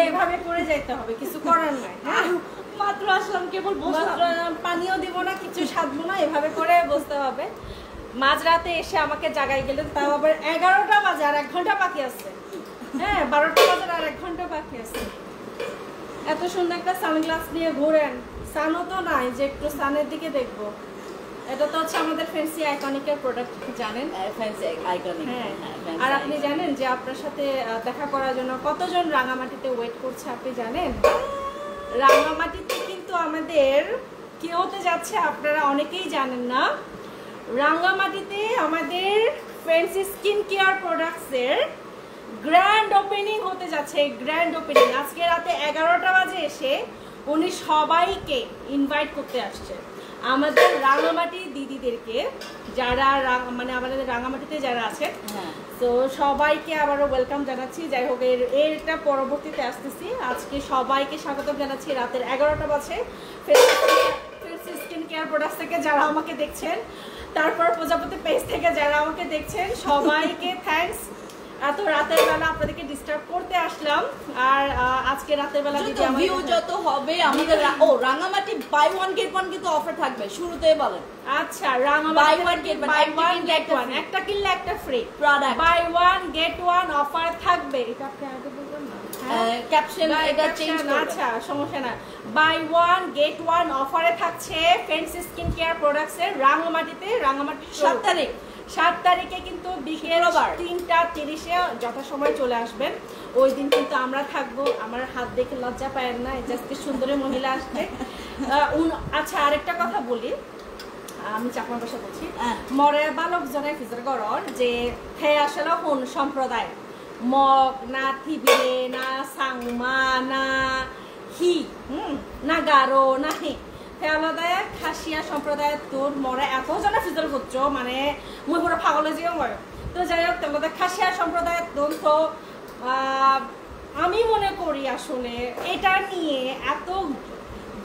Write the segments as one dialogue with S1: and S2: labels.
S1: এইভাবে করে যাইতে হবে, কিছু করার নাই। হ্যাঁ,
S2: মাত্র আসলাম, কেবল বসলাম,
S1: পানিও দিব না, কিছু সাধবো না, এভাবে করে বসতে হবে। মাঝরাতে এসে আমাকে জাগাই গেলেন, তাও আবার 11টা বাজে, আর 1 ঘন্টা বাকি আছে। হ্যাঁ, 12টা বাজে আর 1 ঘন্টা বাকি আছে। এত সুন্দর একটা সানগ্লাস নিয়ে ঘোরেন, সানও তো নাই যে একটু সানের দিকে দেখবো। এটা তো হচ্ছে আমাদের ফ্যান্সি আইকনিকের প্রোডাক্ট, জানেন?
S2: Fancy iconic.
S1: হ্যাঁ, আর আপনি জানেন যে আপনার সাথে দেখা করার জন্য কতজন রাঙামাটিতে ওয়েট করছে, আপনি জানেন? রাঙামাটিতে কিন্তু আমাদের কি হতে যাচ্ছে আপনারা অনেকেই জানেন না। রাঙামাটিতে আমাদের ফ্যান্সি স্কিন কেয়ার প্রোডাক্টসের গ্র্যান্ড ওপেনিং হতে যাচ্ছে। গ্র্যান্ড ওপেনিং আজকে রাতে 11টা বাজে এসে উনি সবাইকে ইনভাইট করতে আসছে, আমাদের রাঙামাটি দিদিদেরকে, যারা মানে আমাদের রাঙামাটিতে যারা আছে। তো সবাইকে আবারও ওয়েলকাম জানাচ্ছি। যাই হোক, এটা পরবর্তীতে আসতেছি। আজকে সবাইকে স্বাগত জানাচ্ছি। রাতের 11টা বাজে। ফ্যান্সি স্কিন কেয়ার প্রোডাক্টস থেকে যারা আমাকে দেখছেন, তারপর প্রজাপতি পেজ থেকে যারা আমাকে দেখছেন, সবাইকে থ্যাঙ্কস। এত রাতের বেলা আপনাদেরকে ডিস্টার্ব করতে আসলাম। আর আজকে রাতের বেলা দিদি আমাদের
S2: ভিউ যত হবে আমাদের Rangamati buy one get one কিন্তু অফার থাকবে, শুরুতেই বলেন।
S1: আচ্ছা, Rangamati buy one get one, একটা কিনলে একটা free product, buy one get one offer থাকবে। এটা আপনি আগে বলবেন না,
S2: ক্যাপশন এটা চেঞ্জ করবেন।
S1: আচ্ছা, সমস্যা না। বাই ওয়ান গেট ওয়ান অফারে থাকছে ফ্যান্সি স্কিন কেয়ার প্রোডাক্টস এর রাঙামাটিতে। রাঙামাটি 7 তারিখে কিন্তু বিকেল 3:30-এ যথাসময় চলে আসবেন। ওই দিন কিন্তু আমরা থাকবো। আমার হাত দেখে লজ্জা পায়েন না, জাস্ট সুন্দরী মহিলা আসবে। আচ্ছা, আরেকটা কথা বলি, আমি চাকমা ভাষা বলছি। মরে বালক জনের ফিজর গড়র যে হে আসলে কোন সম্প্রদায়, মগ না থিবিরে না সাংমা না হি না গারো না হি, আলাদায় খাসিয়া সম্প্রদায়ের তোর মরা এত জনে ফিজল করছো, মানে মুই পুরো পাগলে যেও হয়। তো যাই হোক, তোমাদের খাসিয়া সম্প্রদায়ের তোর তো আমি মনে করি আসলে এটা নিয়ে এত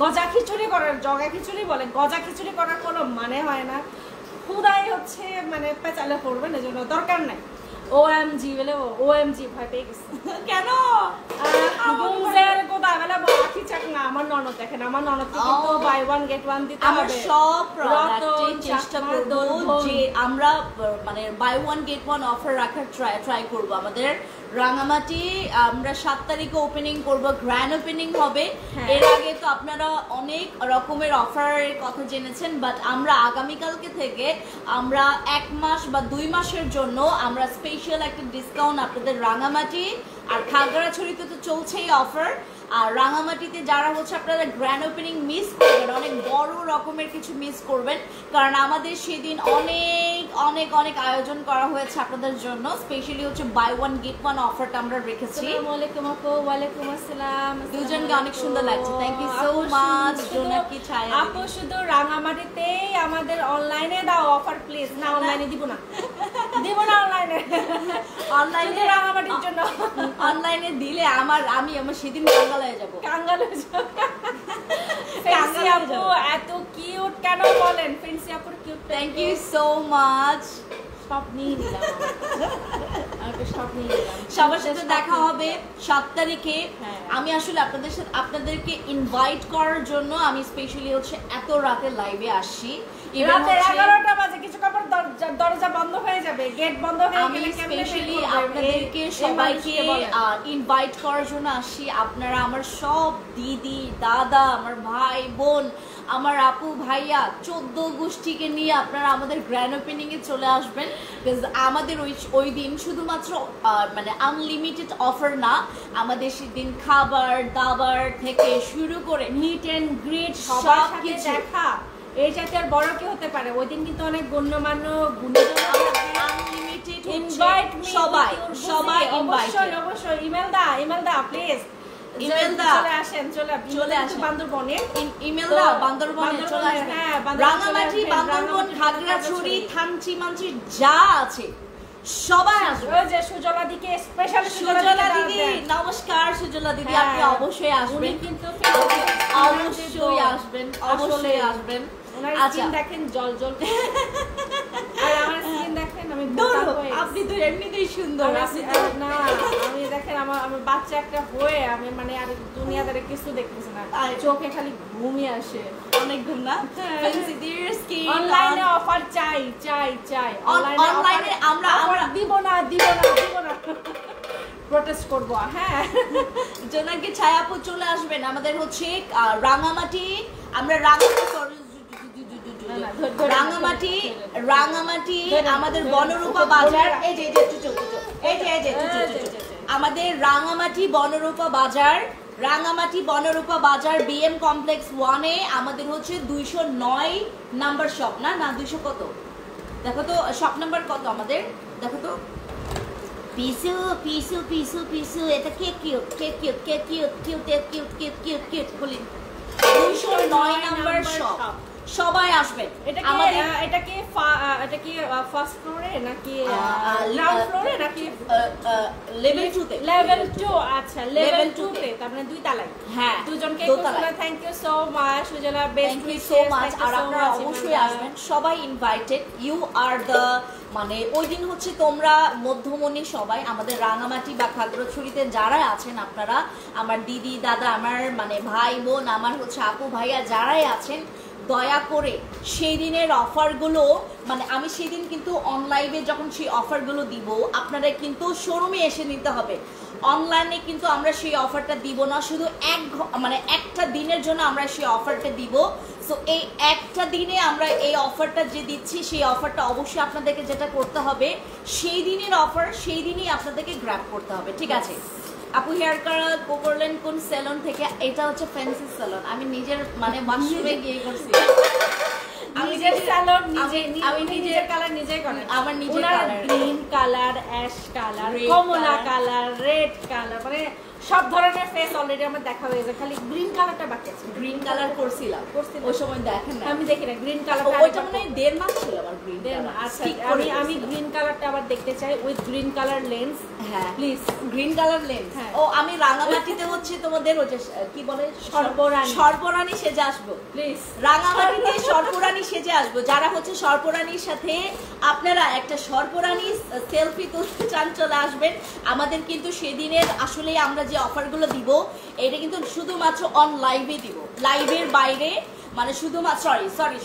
S1: গজা খিচুড়ি করার, জগা খিচুড়ি বলে, গজা খিচুড়ি করার কোনো মানে হয় না। খুদাই হচ্ছে মানে পেঁচালে করবেন, এজন্য দরকার নাই। OMG বলে OMG ভয় পেয়ে গেছে কেন? আমার ননদ দেখেন, আমার ননদকে কিন্তু বাই ওয়ান গেট ওয়ান দিতে হবে।
S2: আমরা সব প্রোডাক্টে চেষ্টা করব যে আমরা মানে buy one get one offer রাখার ট্রাই করব। আমাদের রাঙামাটি আমরা 7 তারিখে ওপেনিং করব, গ্র্যান্ড ওপেনিং হবে। এর আগে তো আপনারা অনেক রকমের অফারের কথা জেনেছেন, বাট আমরা আগামীকালকে থেকে আমরা 1 মাস বা 2 মাসের জন্য আমরা স্পেশাল একটা ডিসকাউন্ট আপনাদের রাঙামাটি আর খাগড়াছড়িতে তো চলছেই অফার। আর রাঙামাটিতে যারা হচ্ছে আপনারা গ্র্যান্ড ওপেনিং মিস করবেন, অনেক বড় রকমের কিছু মিস করবেন, কারণ আমাদের সেদিন অনেক অনেক অনেক আয়োজন করা হয়েছে আপনাদের জন্য। স্পেশালি হচ্ছে বাই ওয়ান গেট ওয়ান অফারটা আমরা রেখেছি।
S1: ওয়ালাইকুম ওয়ালাইকুম আসসালাম।
S2: দুজনকে অনেক সুন্দর লাগছে, থ্যাংক ইউ সো মাচ। জোনাকি ছায়া
S1: আপু শুধু রাঙামাটিতেই আমাদের অনলাইনে দাও অফার প্লিজ। না, অনলাইনে দিব না, দিব না অনলাইনে। অনলাইনে রাঙামাটির জন্য
S2: অনলাইনে দিলে আমি সেদিন কাঙ্গাল হয়ে যাব,
S1: কাঙ্গাল হয়ে যাব। ফ্যান্সি আপু এত কিউট কেন বলেন? ফ্যান্সি আপুর cute,
S2: thank you so much.
S1: সব নিয়ে নিলাম, সব নিয়ে নিলাম।
S2: সবার সাথে দেখা হবে 7 তারিখে। আমি আসলে আপনাদেরকে ইনভাইট করার জন্য আমি স্পেশালি হচ্ছে এত রাতে লাইভে আসছি।
S1: রাতে 11টা বাজে, কিছু কাপড় দরজা বন্ধ হয়ে যাবে, গেট বন্ধ হয়ে গেলে
S2: স্পেশালি আপনাদেরকে সবাইকে ইনভাইট করার জন্য আসি। আপনারা আমার সব দিদি দাদা, আমার ভাই বোন, আমার আপু ভাইয়া 14 গোষ্ঠীকে নিয়ে আপনারা আমাদের গ্র্যান্ড ওপেনিং এ চলে আসবেন। আমাদের ওই দিন শুধুমাত্র মানে আনলিমিটেড অফার না, আমাদের সেদিন খাবার দাবার থেকে শুরু করে মিট এন্ড গ্রিট সব কিছু দেখা, এই জাতীয় বড় কি হতে পারে। ওই দিন কিন্তু অনেক গণ্যমান্য গুণীজন আনলিমিটেড ইনভাইট, সবাই
S1: অবশ্যই ইমেল দা প্লিজ, ইমেল দা চলে আসেন বান্দরবনে,
S2: ইমেল দা বান্দরবনে চলে আসবেন। রাঙামাটি, বান্দরবন, খাগড়াছড়ি, থানচি মানচি যা আছে সবাই আসবে।
S1: ওই যে সুজলা দিকে স্পেশাল,
S2: সুজলা দিদি নমস্কার। সুজলা দিদি আপনি অবশ্যই আসবেন,
S1: কিন্তু
S2: অবশ্যই আসবেন, অবশ্যই আসবেন।
S1: ওনার স্কিন দেখেন জল জল, আর আমার স্কিন দেখেন, আমি আমি বোকা হয়ে গেছি।
S2: আপনি তো এমনিতেই সুন্দর।
S1: না আমি দেখেন আমার বাচ্চা একটা হয়ে আমি মানে আর দুনিয়াদারে কিছু দেখতেছি না, চোখে খালি ঘুমই আসে।
S2: অনেক ঘুম না?
S1: অনলাইনে অফার চাই চাই চাই,
S2: অনলাইনে আমরা
S1: দিব না প্রটেস্ট করব। হ্যাঁ
S2: জোনাকি ছায়াপু চলে আসবেন আমাদের হচ্ছে রাঙামাটি। আমরা রাঙামাটি আমাদের বনরূপা বাজার, আমাদের রাঙামাটি বনরূপা বাজার বিএম কমপ্লেক্স 1 এ আমাদের হচ্ছে 209 নাম্বার শপ। না 200 কত দেখো তো, শপ নাম্বার কত আমাদের দেখো তো। পিসু পিসু পিসু পিসু এটা কিউট বলি। 209 নাম্বার শপ, সবাই আসবেন।
S1: এটা কি ফার্স্ট ফ্লোরে নাকি গ্রাউন্ড ফ্লোরে নাকি
S2: লেভেল 2 তে?
S1: লেভেল 2। আচ্ছা লেভেল 2 তে, তার মানে দুই তলায়।
S2: হ্যাঁ,
S1: দুজনকে thank you so much Sujala,
S2: thank you so much. আর আপনারা অবশ্যই আসবেন, সবাই ইনভাইটেড। ইউ আর দ্য মানে ওই দিন হচ্ছে তোমরা মধ্যমণি সবাই আমাদের রাঙামাটি বা খাগড়াছড়িতে যারা আছেন আপনারা, আমার দিদি দাদা, আমার মানে ভাই বোন, আমার হচ্ছে আপু ভাইয়া যারাই আছেন, দয়া করে সেই দিনের অফারগুলো মানে আমি সেদিন কিন্তু অনলাইনে যখন সেই অফারগুলো দিব আপনারা কিন্তু শোরুমে এসে নিতে হবে। অনলাইনে কিন্তু আমরা সেই অফারটা দিব না, শুধু মানে একটা দিনের জন্য আমরা সেই অফারটা দিব। সো এই একটা দিনে আমরা এই অফারটা যে দিচ্ছি সেই অফারটা অবশ্যই আপনাদেরকে যেটা করতে হবে, সেই দিনের অফার সেই দিনই আপনাদেরকে গ্র্যাব করতে হবে, ঠিক আছে? আপু হেয়ার কালার করলেন কোন সেলুন থেকে? এটা হচ্ছে ফ্যান্সি সেলুন। আমি নিজের মানে মাশরুমে গিয়ে করছি।
S1: নিজের স্যালন আমি নিজের কালার নিজেই করেন।
S2: আমার নিজের colour
S1: green colour, ash colour, কমলা কালার, রেড কালার, মানে সব ধরনের ফেস অলরেডি আমার দেখা হয়ে গেছে, খালি গ্রিন কালারটা বাকি আছে।
S2: গ্রিন কালার করছিলাম ওই সময়, দেখেন না
S1: আমি দেখি না গ্রিন কালার।
S2: ওইটা মানে 1.5 মাস ছিল আমার গ্রিন কালার।
S1: আচ্ছা আমি গ্রিন কালারটা আবার দেখতে চাই উইথ গ্রিন কালার লেন্স।
S2: হ্যাঁ
S1: প্লিজ
S2: গ্রিন কালার লেন্স। ও আমি রাঙামাটিতে হচ্ছে তোমাদের হচ্ছে কি বলে সর্পরানী সেজে আসবো।
S1: প্লিজ
S2: রাঙামাটিতে সর্পরানী সেজে আসবো। যারা হচ্ছে সর্পরানীর সাথে আপনারা একটা সর্পরানী সেলফি তুলতে চান চলে আসবেন। আমাদের কিন্তু সেদিনের আসলে আমরা যে অফারগুলো দিব এটা কিন্তু শুধুমাত্র অন লাইভে দিব, লাইভের বাইরে মানে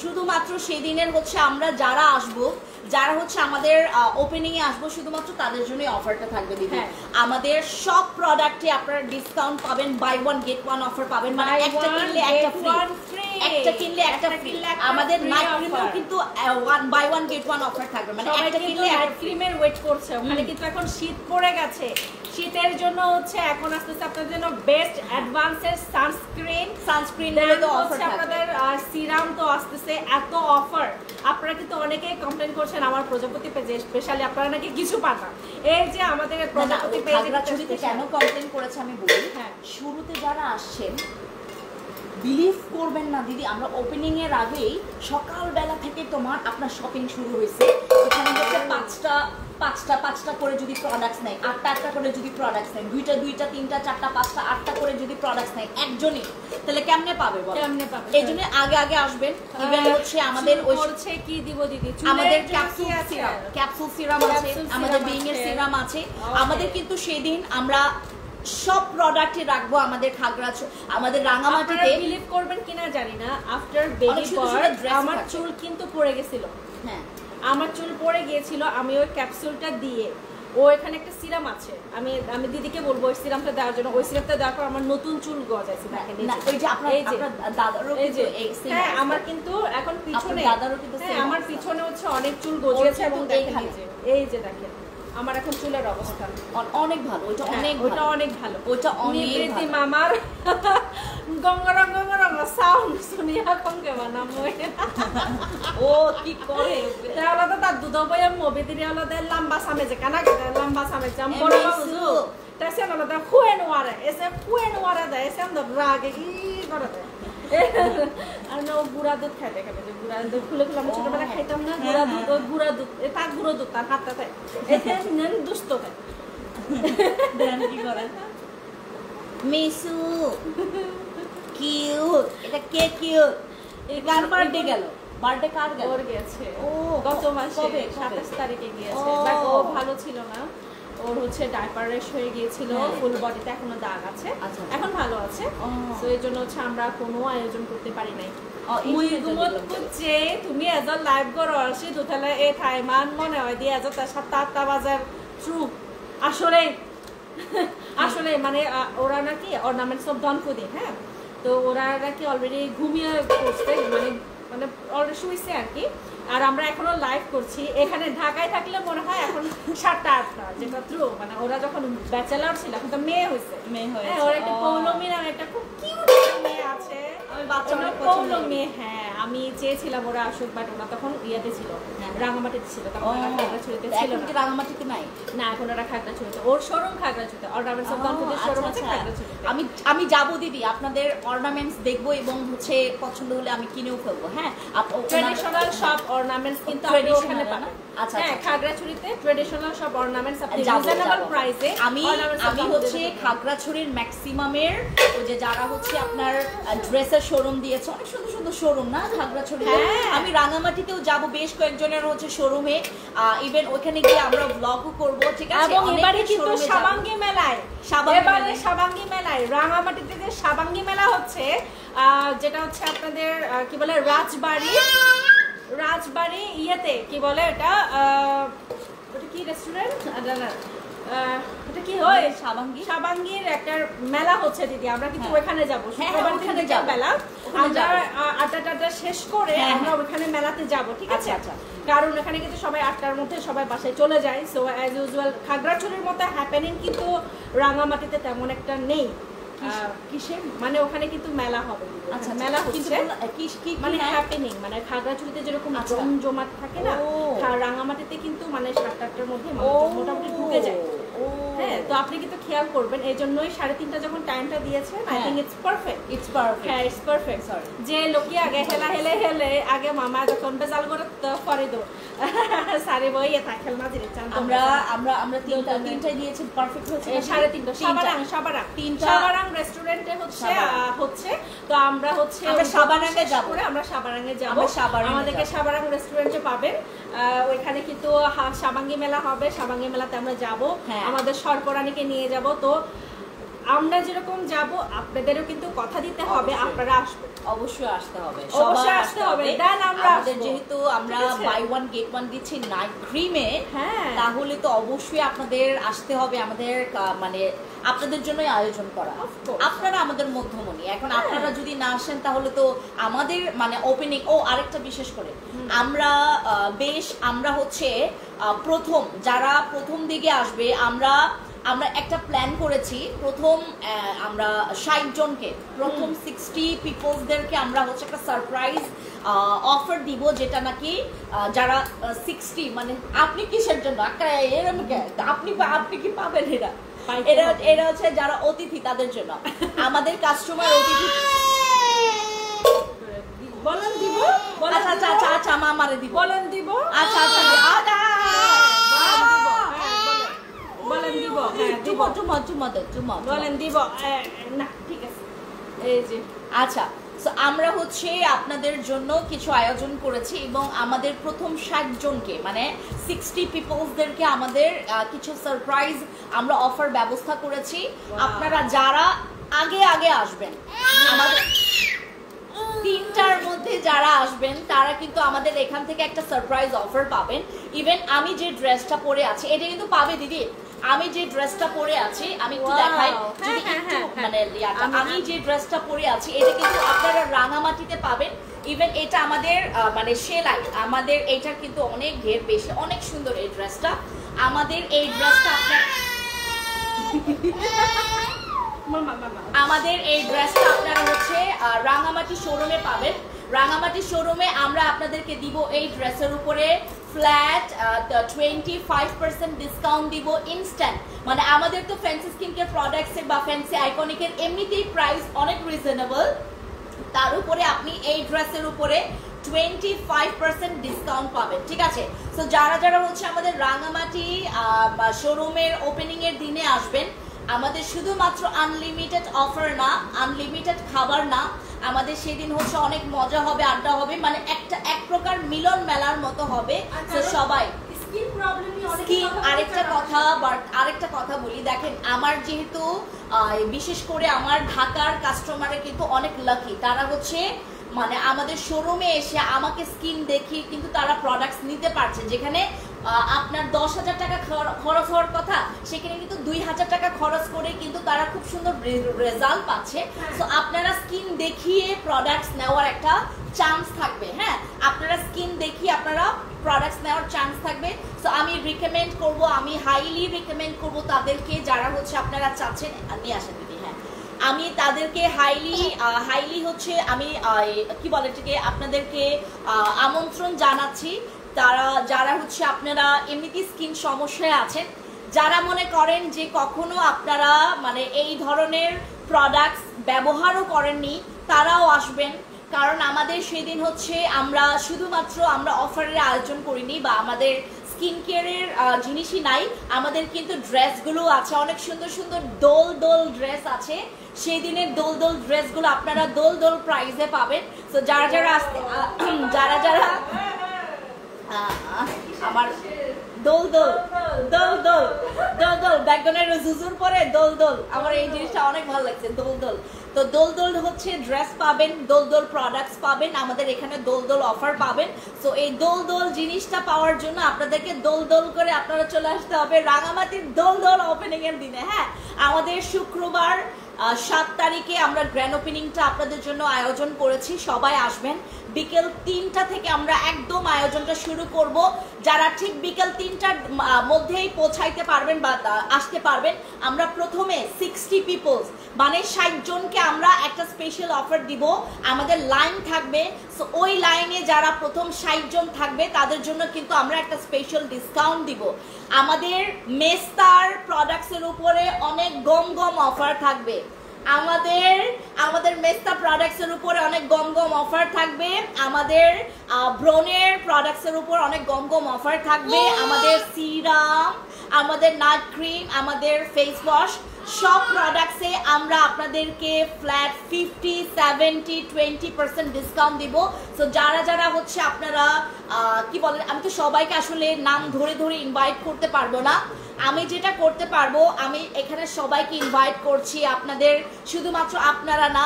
S2: শুধুমাত্র সেদিনের হচ্ছে আমরা যারা আসবো, যারা হচ্ছে আমাদের ওপেনিং এ আসবো শুধুমাত্র তাদের জন্য অফারটা থাকবে দিদি। আমাদের সব প্রোডাক্টে আপনারা ডিসকাউন্ট পাবেন, buy one get one offer পাবেন, মানে একটা কিনলে একটা ফ্রি, একটা কিনলে একটা ফ্রি। আমাদের নাইট ক্রিমেও কিন্তু buy one get one offer থাকবে, মানে একটা কিনলে
S1: নাইট ক্রিমের ওয়েট করছে। ওখানে কিন্তু এখন শীত পড়ে গেছে, শীতের জন্য হচ্ছে এখন আসতেছে আপনাদের জন্য বেস্ট অ্যাডভান্সের সানস্ক্রিনের তো অফার থাকবে। আপনাদের সিরাম তো আসতেছে, এত অফার। আপনারা কিন্তু অনেকেই কমপ্লেইন করছেন আমার প্রজাপতি পেজে, স্পেশালি আপনারা নাকি কিছু পান না। এই যে আমাদের প্রজাপতি পেজে
S2: কেন কমপ্লেইন করেছে আমি বলি। হ্যাঁ, শুরুতে যারা আসছেন বিলিভ করবেন না দিদি, আমরা ওপেনিং এর আগেই সকালবেলা থেকে আপনার শপিং শুরু হয়েছে। এখানে হচ্ছে পাঁচটা করে যদি প্রোডাক্টস নেয়, আটটা করে যদি প্রোডাক্টস নেয়, দুইটা 3টা 4টা 5টা 8টা করে যদি প্রোডাক্টস নেয় একজনই, তাহলে কেমনে পাবে বল? এই জন্য আগে আসবেন। ইভেন হচ্ছে আমাদের
S1: কি দিব দিদি,
S2: আমাদের ক্যাপসুল সিরাম আছে, আমাদের বিং এর সিরাম আছে। আমাদের কিন্তু সেদিন আমরা সব প্রোডাক্টে রাখবো আমাদের আমাদের রাঙামাটিতে।
S1: বিলিভ করবেন কিনা জানি না, আফটার বেবি বার্থ আমার চুল কিন্তু পড়ে গেছিল। হ্যাঁ আমার চুল পড়ে গিয়েছিল, আমি ওই ক্যাপসুলটা দিয়ে এখানে একটা সিরাম আছে, আমি দিদিকে বলবো ওই সিরামটা দেওয়ার জন্য। ওই সিরামটা দেওয়ার পর আমার নতুন চুল গজাইছে। দেখেন
S2: ওই যে আপনার দাদারও কিন্তু
S1: হ্যাঁ আমার কিন্তু এখন পিছনে আমার পিছনে হচ্ছে অনেক চুল গজিয়েছে এবং এই যে দেখেন আমার এখন চুলের অবস্থা
S2: অনেক ভালো। ওইটা
S1: অনেক ভালো।
S2: ওইটা অনেক ভালো।
S1: মামার গঙ্গরং সাউন্ড শুনিয়া কঙ্কে বানাম
S2: ও কি করে
S1: তাহলে তো তার দুধ বইয়া মবিদিরি হলো লম্বা সামে যে কানা লম্বা সামে যে বড় বাবু তাসে হলো দা খুয়ে নোয়ারে দে এসে আমরা রাগে ই করে দে। আর না গুড়া দুধ খাইতে খাবে, যে গুড়া দুধ খুলে আমি ছোটবেলা খাইতাম না, গুড়া দুধ তার গুঁড়ো দুধ তার হাতটাতে এতে দুষ্ট খায়।
S2: কি করে মিসু কিউট, এটা কে কিউট? কার বার্থডে গেল? বার্থডে কার গেল?
S1: ওর গেছে
S2: ও
S1: গত মাসে
S2: কবে?
S1: 27 তারিখে গিয়েছে।
S2: ও।
S1: বাট ও ভালো ছিল না, ওর হচ্ছে ডাইপার রেশ হয়ে গিয়েছিল,
S2: হ্যাঁ।
S1: ফুল বডিতে এখনো দাগ আছে,
S2: আচ্ছা।
S1: এখন ভালো আছে।
S2: ও।
S1: তো এই জন্য হচ্ছে আমরা কোনো আয়োজন করতে পারি নাই।
S2: মুই
S1: যে তুমি এজন লাইভ করো আসি দুতালে এই থাইমান মনে হয় দিয়ে এজন 7-8টা বাজার ট্রু আসলে আসলে মানে ওরা নাকি অর্নামেন্টস অফ দনকুদি, হ্যাঁ, তো ওরা নাকি অলরেডি ঘুমিয়ে পড়ছে, মানে মানে অলরেডি শুয়েছে আর কি। আর আমরা এখনো লাইভ করছি। এখানে ঢাকায় থাকলে মনে হয় এখন 7টা-8টা, যেটা ট্রু। মানে ওরা যখন ব্যাচেলর ছিল, এখন তো মেয়ে হয়েছে,
S2: মেয়ে হয়েছে।
S1: হ্যাঁ, ওর একটা পৌলমী নামে একটা খুব কিউট মেয়ে আছে।
S2: আমি বাচ্চা
S1: ওরা
S2: অনেক পছন্দ করি।
S1: পৌলমী, হ্যাঁ, আমি চেয়েছিলাম ওরা আসুক, বাট ওরা তখন ইয়েতে ছিল,
S2: হ্যাঁ।
S1: রাঙামাটিতে ছিল, তখন
S2: ও,
S1: ওরা খাগড়াছড়িতে ছিল
S2: এখন
S1: না।
S2: কি রাঙামাটিতে নাই?
S1: না, এখন ওরা খাগড়াছড়িতে, ওর শোরুম খাগড়াছড়িতে, অর্নামেন্টস অফ দনকুদির শোরুম আছে খাগড়াছড়িতে।
S2: আমি যাবো দিদি, আপনাদের অর্নামেন্টস দেখবো এবং হচ্ছে পছন্দ হলে আমি কিনেও ফেলবো। হ্যাঁ,
S1: ট্রেডিশনাল সব অর্নামেন্টস কিন্তু আপনি ওখানে
S2: Traditional
S1: পাবেন।
S2: না? আচ্ছা,
S1: হ্যাঁ,
S2: আচ্ছা।
S1: খাগড়াছড়িতে ট্রেডিশনাল সব অর্নামেন্টস আপনি
S2: যাবো,
S1: রিজনেবল
S2: যাবো।
S1: প্রাইসে
S2: আমি হচ্ছে খাগড়াছড়ির ম্যাক্সিমামের ওই যে যারা হচ্ছে আপনার ড্রেসের শোরুম দিয়েছে, অনেক সুন্দর সুন্দর শোরুম না খাগড়াছড়িতে।
S1: হ্যাঁ।
S2: আমি রাঙামাটিতেও যাব বেশ কয়েকজনের হচ্ছে শোরুমে, ইভেন ওখানে গিয়ে আমরা ব্লগও করব, ঠিক আছে?
S1: এবং
S2: অনেকের
S1: এবারে কিন্তু
S2: showroom-এ যাবো।
S1: সাবাঙ্গী মেলায়,
S2: সাবাঙ্গী
S1: এবারে
S2: মেলায়।
S1: সাবাঙ্গী মেলায় রাঙামাটিতে যে সাবাঙ্গী মেলা হচ্ছে, যেটা হচ্ছে আপনাদের কি বলে রাজবাড়ি ইয়েতে কি বলে এটা, ওটা কি রেস্টুরেন্ট এটা কি হয়, সাবাঙ্গীর একটা মেলা হচ্ছে দিদি। আমরা কিন্তু
S2: হ্যাঁ।
S1: ওখানে যাবো,
S2: হ্যাঁ,
S1: শুক্রবার
S2: ওখানে
S1: দিন
S2: যাবো।
S1: মেলা।
S2: ওখানে
S1: আমরা
S2: যাবো।
S1: আড্ডা শেষ করে
S2: হ্যাঁ,
S1: আমরা
S2: হ্যাঁ।
S1: ওখানে মেলাতে যাব, ঠিক আছে?
S2: আচ্ছা, আচ্ছা।
S1: কারণ এখানে কিন্তু সবাই 8টার মধ্যে সবাই বাসায় চলে যায়। সো অ্যাজ ইউজুয়াল খাগড়াছড়ির মতো হ্যাপেনিং কিন্তু রাঙামাটিতে তেমন একটা নেই।
S2: কিসের?
S1: মানে ওখানে কিন্তু মেলা হবে,
S2: আচ্ছা,
S1: মেলা
S2: কিন্তু
S1: হচ্ছে
S2: কি
S1: মানে
S2: হ্যাঁ?
S1: হ্যাপেনিং, মানে খাগড়াছড়িতে যেরকম
S2: আচ্ছা।
S1: জমজমাট থাকে না,
S2: ও।
S1: রাঙামাটিতে কিন্তু মানে 7-8টার মধ্যে মানুষজন মোটামুটি ঢুকে যায়। হ্যাঁ, তো আপনি কিন্তু খেয়াল করবেন, এই জন্যই 3:30 যখন টাইমটা দিয়েছেন, আই
S2: হ্যাঁ।
S1: Think it's perfect.
S2: It's perfect.
S1: হ্যাঁ, ইটস পারফেক্ট।
S2: Sorry.
S1: যে লোকে আগে হেলে আগে মামা যখন বেজাল করে তো করে দো সারি বইয়ে তা খেলনা দিলে চান
S2: আমরা তিনটায় দিয়েছি, পারফেক্ট হয়েছে।
S1: 3:30 সাবারাং রেস্টুরেন্টে হচ্ছে তো আমরা হচ্ছে
S2: আমরা সাবারাঙ্গে যাবো।
S1: আমরা সাবারাঙ্গে যাব,
S2: আমরা সাবারাঙ্গে
S1: আমাদেরকে
S2: যাবো।
S1: সাবারাং রেস্টুরেন্টে পাবেন। ওইখানে কিন্তু সাবাঙ্গী মেলা হবে, সাবাঙ্গী মেলাতে আমরা যাব,
S2: হ্যাঁ।
S1: আমাদের সরপরানীকে নিয়ে যাব। তো আমরা যেরকম যাব আপনাদেরও কিন্তু কথা দিতে হবে,
S2: অবশ্যই।
S1: আপনারা আসবেন,
S2: অবশ্যই আসতে হবে,
S1: অবশ্যই
S2: সবার
S1: আসতে হবে। Then আমরা
S2: আমাদের
S1: আসবো।
S2: যেহেতু আমরা
S1: ঠিক আছে?
S2: বাই ওয়ান গেট ওয়ান দিচ্ছি নাইট ক্রিমে,
S1: হ্যাঁ।
S2: তাহলে তো অবশ্যই আপনাদের আসতে হবে। আমাদের মানে আপনাদের জন্যই আয়োজন করা,
S1: Of course.
S2: আপনারা আমাদের মধ্যমণি। এখন
S1: হ্যাঁ।
S2: আপনারা যদি না আসেন তাহলে তো আমাদের মানে ওপেনিং আরেকটা বিশেষ করে আমরা হচ্ছে প্রথম যারা প্রথম দিকে আসবে, আমরা একটা প্ল্যান করেছি। প্রথম আমরা 60 জনকে, প্রথম 60 পিপলসদেরকে আমরা হচ্ছে একটা সারপ্রাইজ অফার দিব, যেটা নাকি যারা 60 মানে আপনি কিসের জন্য আপনি কি পাবেন? এরা হচ্ছে যারা অতিথি, তাদের জন্য আমাদের কাস্টমার অতিথি।
S1: বলেন দিব,
S2: আচ্ছা মা আমারে দিব,
S1: বলেন দিব,
S2: আচ্ছা
S1: বলেন দিব, হ্যাঁ দিব, বলেন দিব, না ঠিক আছে, এই যে
S2: আচ্ছা। সো আমরা হচ্ছে আপনাদের জন্য কিছু আয়োজন করেছি এবং আমাদের প্রথম 60 জনকে মানে 60 পিপলসদেরকে আমাদের কিছু সারপ্রাইজ আমরা অফার ব্যবস্থা করেছি। আপনারা যারা আগে আসবেন, আমাদের 3টার মধ্যে যারা আসবেন, তারা কিন্তু আমাদের এখান থেকে একটা সারপ্রাইজ অফার পাবেন। ইভেন আমি যে ড্রেসটা পরে আছি, এটা কিন্তু পাবে দিদি। আমি যে ড্রেসটা পরে আছি, আমি একটু দেখাই, যদি একটু মানে আমি যে ড্রেসটা পরে আছি, এটা কিন্তু আপনারা রাঙামাটিতে পাবেন। ইভেন এটা আমাদের মানে সেলাই, আমাদের এটা কিন্তু অনেক ঘের বেশি, অনেক সুন্দর এই ড্রেসটা। আমাদের এই ড্রেসটা আপনারা হচ্ছে রাঙামাটি শোরুমে পাবেন। রাঙামাটি শোরুমে আমরা আপনাদেরকে দিব এই ড্রেসের উপরে ফ্ল্যাট 25% ডিসকাউন্ট দিব ইনস্ট্যান্ট। মানে আমাদের তো ফ্যান্সি স্কিন কেয়ার প্রোডাক্টসের বা ফ্যান্সি আইকনিকের এমনিতেই প্রাইস অনেক রিজনেবল, তার উপরে আপনি এই ড্রেসের উপরে 25% ডিসকাউন্ট পাবেন, ঠিক আছে? সো যারা হচ্ছে আমাদের রাঙামাটি শোরুমের ওপেনিং এর দিনে আসবেন, আমাদের শুধুমাত্র আনলিমিটেড অফার না, আনলিমিটেড খাবার না, আমাদের সেদিন হচ্ছে অনেক মজা হবে, আড্ডা হবে, মানে এক প্রকার মিলন মেলার মতো হবে। তো সবাই আরেকটা কথা বলি, দেখেন আমার যেহেতু বিশেষ করে আমার ঢাকার কাস্টমারে কিন্তু অনেক লাকি, তারা হচ্ছে মানে আমাদের শোরুমে এসে আমাকে স্কিন দেখিয়ে কিন্তু তারা প্রোডাক্টস নিতে পারছে, যেখানে আপনার 10,000 টাকা খরচ হওয়ার কথা সেখানে কিন্তু 2,000 টাকা খরচ করে কিন্তু তারা খুব সুন্দর রেজাল্ট পাচ্ছে। তো আপনারা স্কিন দেখিয়ে প্রোডাক্টস নেওয়ার একটা চান্স থাকবে। হ্যাঁ, আপনারা স্কিন দেখিয়ে আপনারা প্রোডাক্টস নেওয়ার চান্স থাকবে। সো আমি রিকমেন্ড করব, আমি হাইলি রিকমেন্ড করব তাদেরকে যারা হচ্ছে আপনারা চাচ্ছেন নিয়ে আসেন দিদি। হ্যাঁ, আমি তাদেরকে হাইলি হচ্ছে আমি কি বলে এটাকে আপনাদেরকে আমন্ত্রণ জানাচ্ছি, যারা হচ্ছে আপনারা এমনিতে স্কিন সমস্যায় আছেন, যারা মনে করেন যে কখনো আপনারা মানে এই ধরনের প্রোডাক্টস ব্যবহারও করেননি, তারাও আসবেন। কারণ আমাদের সেদিন হচ্ছে আমরা শুধুমাত্র আমরা অফারের আয়োজন করিনি বা আমাদের স্কিন কেয়ারের জিনিসই নাই, আমাদের কিন্তু ড্রেসগুলো আছে, অনেক সুন্দর সুন্দর দোল দোল ড্রেস আছে। সেই দিনের দোল দোল ড্রেসগুলো আপনারা দোল দোল প্রাইসে পাবেন। তো যারা আসতে যারা আমার দোল দোল দোল দোল দোল দোল ব্যাকগ্রাউন্ডের জুজুর পরে দোল দোল, আমার এই জিনিসটা অনেক ভালো লাগছে, দোল দোল। তো দোল দোল হচ্ছে ড্রেস পাবেন, দোল দোল প্রোডাক্টস পাবেন, আমাদের এখানে দোল দোল অফার পাবেন। সো এই দোল দোল জিনিসটা পাওয়ার জন্য আপনাদেরকে দোল দোল করে আপনারা চলে আসতে হবে রাঙামাটির দোল দোল ওপেনিং এর দিনে। হ্যাঁ, আমাদের শুক্রবার 7 তারিখে আমরা গ্র্যান্ড ওপেনিংটা আপনাদের জন্য আয়োজন করেছি, সবাই আসবেন। বিকেল 3টা থেকে আমরা একদম আয়োজনটা শুরু করব। যারা ঠিক বিকেল 3টার মধ্যেই পৌঁছাইতে পারবেন বা আসতে পারবেন, আমরা প্রথমে 60 পিপলস মানে 60 জনকে আমরা একটা স্পেশাল অফার দিব, আমাদের লাইন থাকবে। সো ওই লাইনে যারা প্রথম 60 জন থাকবে তাদের জন্য কিন্তু আমরা একটা স্পেশাল ডিসকাউন্ট দিব। আমাদের মেস্তার প্রোডাক্টসের উপরে অনেক গম গম অফার থাকবে, আমাদের মেস্তা প্রোডাক্টসের উপরে অনেক গম গম অফার থাকবে, আমাদের ব্রনের প্রোডাক্টসের উপর অনেক গম গম অফার থাকবে, আমাদের সিরাম, আমাদের নাট ক্রিম, আমাদের ফেস ওয়াশ, সব প্রোডাক্টসে আমরা আপনাদেরকে ফ্ল্যাট 50, 70, 20% ডিসকাউন্ট দিব। সো যারা হচ্ছে আপনারা কি বলেন, আমি তো সবাইকে আসলে নাম ধরে ধরে ইনভাইট করতে পারবো না, আমি যেটা করতে পারবো আমি এখানে সবাইকে ইনভাইট করছি। আপনাদের শুধুমাত্র আপনারা না,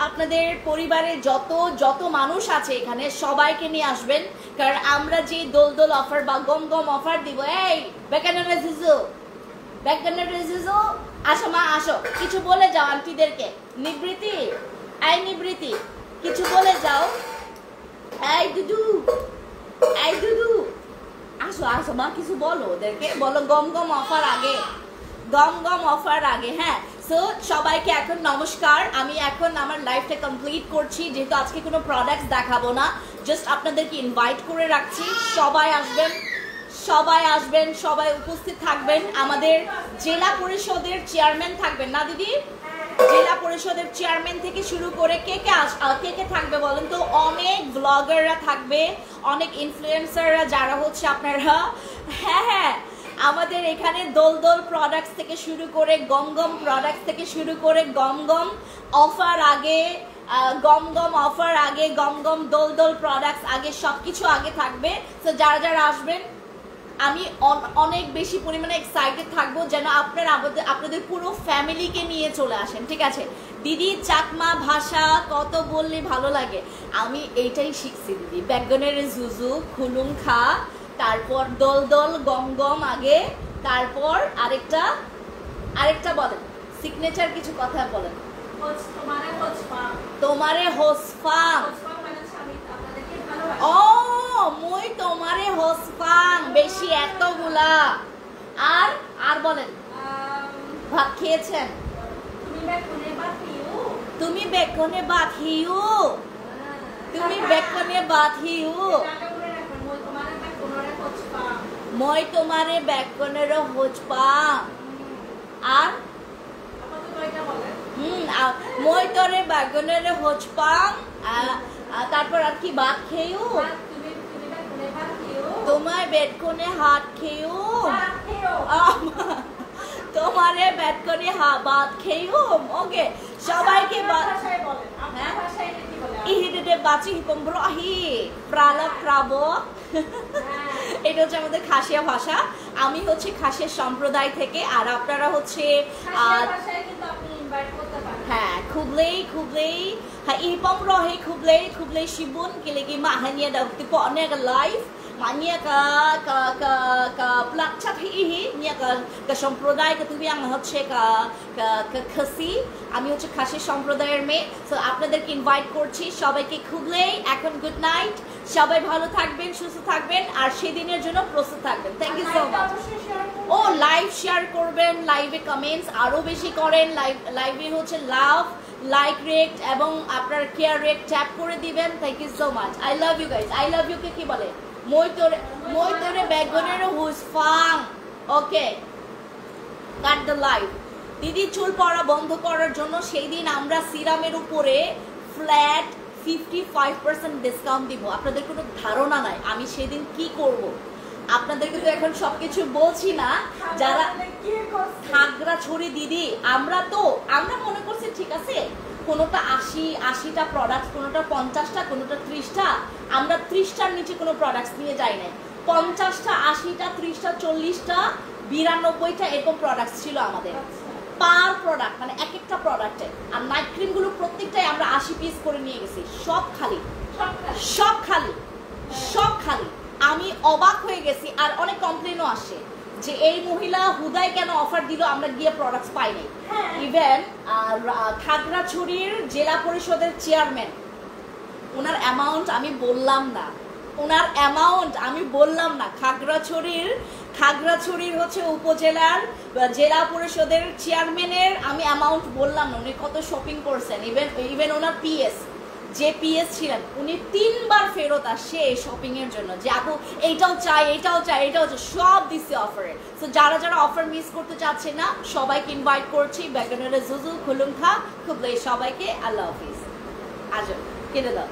S2: আপনাদের পরিবারের যত মানুষ আছে এখানে সবাইকে নিয়ে আসবেন, কারণ আমরা যে দোল দোল অফার বা গম গম অফার দিব। এই ব্যাকগ্রাউন্ডের রেজিজো আসো মা, আসো, কিছু বলে যাও আন্টিদেরকে। নিবৃত্তি, এই নিবৃত্তি, কিছু বলে যাও। এই দুদু আসো আসো মা, কিছু বলো ওদেরকে, বলো গম গম অফার আগে, গম গম অফার আগে। হ্যাঁ, সো সবাইকে এখন নমস্কার। আমি এখন আমার লাইফটা কমপ্লিট করছি, যেহেতু আজকে কোনো প্রোডাক্টস দেখাবো না, জাস্ট আপনাদেরকে ইনভাইট করে রাখছি। সবাই আসবেন, সবাই উপস্থিত থাকবেন। আমাদের জেলা পরিষদের চেয়ারম্যান থাকবেন না দিদি? জেলা পরিষদের চেয়ারম্যান থেকে শুরু করে কে কে থাকবে বলেন তো? অনেক ব্লগাররা থাকবে, অনেক ইনফ্লুয়েন্সাররা, যারা হচ্ছে আপনারা হ্যাঁ আমাদের এখানে দোল দোল প্রোডাক্টস থেকে শুরু করে গম গম প্রোডাক্টস থেকে শুরু করে গম গম অফার আগে, গম গম অফার আগে, গম গম দোল দোল প্রোডাক্টস আগে, সবকিছু আগে থাকবে। তো যারা আসবেন, আমি অনেক বেশি পরিমাণে এক্সাইটেড থাকবো যেন আপনারা আপনাদের পুরো ফ্যামিলিকে নিয়ে চলে আসেন। ঠিক আছে দিদি, চাকমা ভাষা কত বললে ভালো লাগে, আমি এইটাই শিখছি দিদি। ব্যাকগ্রাউন্ডের জুজু, খুলুম খা, তারপর দোল দোল গম গম আগে, তারপর আরেকটা বলেন, সিগনেচার কিছু কথা বলেন। তোমারে হোসফাং, ও মই তোমারে হোসফাং, বেশি এতগুলা। আর বলেন, ভাত খেয়েছেন? তুমি বেকনে বাত হিউ, মই তোমারে বেকনের হোচপাং। আর মই তোরে বেকনের হোচপাং, তারপর আর কি? ভাত খেয়েও, তোমার বেডকনে হাত খেয়েও, তোমারে বেডকনে ভাত খেয়েও। ওকে, সবাইকে ইহিদে বাচি হিপম্ব্রহি প্রালা প্রাবো এটা হচ্ছে আমাদের খাসিয়া ভাষা। আমি হচ্ছে খাসিয়া সম্প্রদায় থেকে, আর আপনারা হচ্ছে হ্যাঁ খুবলেই hãy bông rồi hay khублей shibun kilegi mahanya daw tipo ane ka live manya ka plak chat hi nya ka সম্প্রদায় ka তুমি ang হচ্ছে ka খাসি, আমি হচ্ছে খাসি সম্প্রদায়ের মেয়ে। সো আপনাদেরকে ইনভাইট করছি সবাইকে খুবলেই। এখন গুড নাইট, সবাই ভালো থাকবেন, সুস্থ থাকবেন, আর সেদিনের জন্য প্রস্তুত থাকবেন। Thank you so much. ও লাইভ শেয়ার করবেন, লাইভে কমেন্টস আরো বেশি করেন, লাইভে হচ্ছে লাভ লাইক রেক্ট এবং আপনার কেয়ার রেক্ট ট্যাপ করে দিবেন। Thank you so much. I love you guys. I love you কে কি বলে? মই তোরে বেগুনের হুস ফাং। Okay, cut the live. দিদি চুল পড়া বন্ধ করার জন্য সেই দিন আমরা সিরামের উপরে ফ্ল্যাট 55% ডিসকাউন্ট দিব। আপনাদের কোনো ধারণা নাই আমি সেদিন কি করব। আপনাদেরকে তো এখন সবকিছু বলছি না। যারা খাগড়াছড়ি দিদি, আমরা মনে করছি ঠিক আছে কোনোটা 80টা প্রোডাক্ট, কোনোটা 50টা, কোনোটা 30টা। আমরা 30টার নিচে কোনো প্রোডাক্টস নিয়ে যাই না। 50টা, 80টা, 30টা, 40টা, 92টা এরকম প্রোডাক্টস ছিল আমাদের পার প্রোডাক্ট, মানে এক একটা প্রোডাক্টে। আর নাইট ক্রিমগুলো প্রত্যেকটাই আমরা 80 পিস করে নিয়ে গেছি। সব খালি। আমি অবাক হয়ে গেছি। আর অনেক কমপ্লেনও আসে যে এই মহিলা হুদায় কেন অফার দিল, আমরা গিয়ে প্রোডাক্টস পাই নাই। ইভেন খাগড়াছড়ির জেলা পরিষদের চেয়ারম্যান, ওনার অ্যামাউন্ট আমি বললাম না। খাগড়াছড়ির হচ্ছে উপজেলার জেলা পরিষদের চেয়ারম্যানের আমি অ্যামাউন্ট বললাম না। উনি কত শপিং করছেন। ইভেন ওনার যে পিএস ছিলেন উনি 3 বার ফেরত আসছে এই শপিং এর জন্য, যে আপু এইটাও চাই, সব দিচ্ছে অফারে। সো যারা অফার মিস করতে চাচ্ছে না সবাইকে ইনভাইট করছি। বেগুনের জুজু খুলুম খা খুবলে সবাইকে আল্লাহ হাফিজ। আজ কেটে দাও।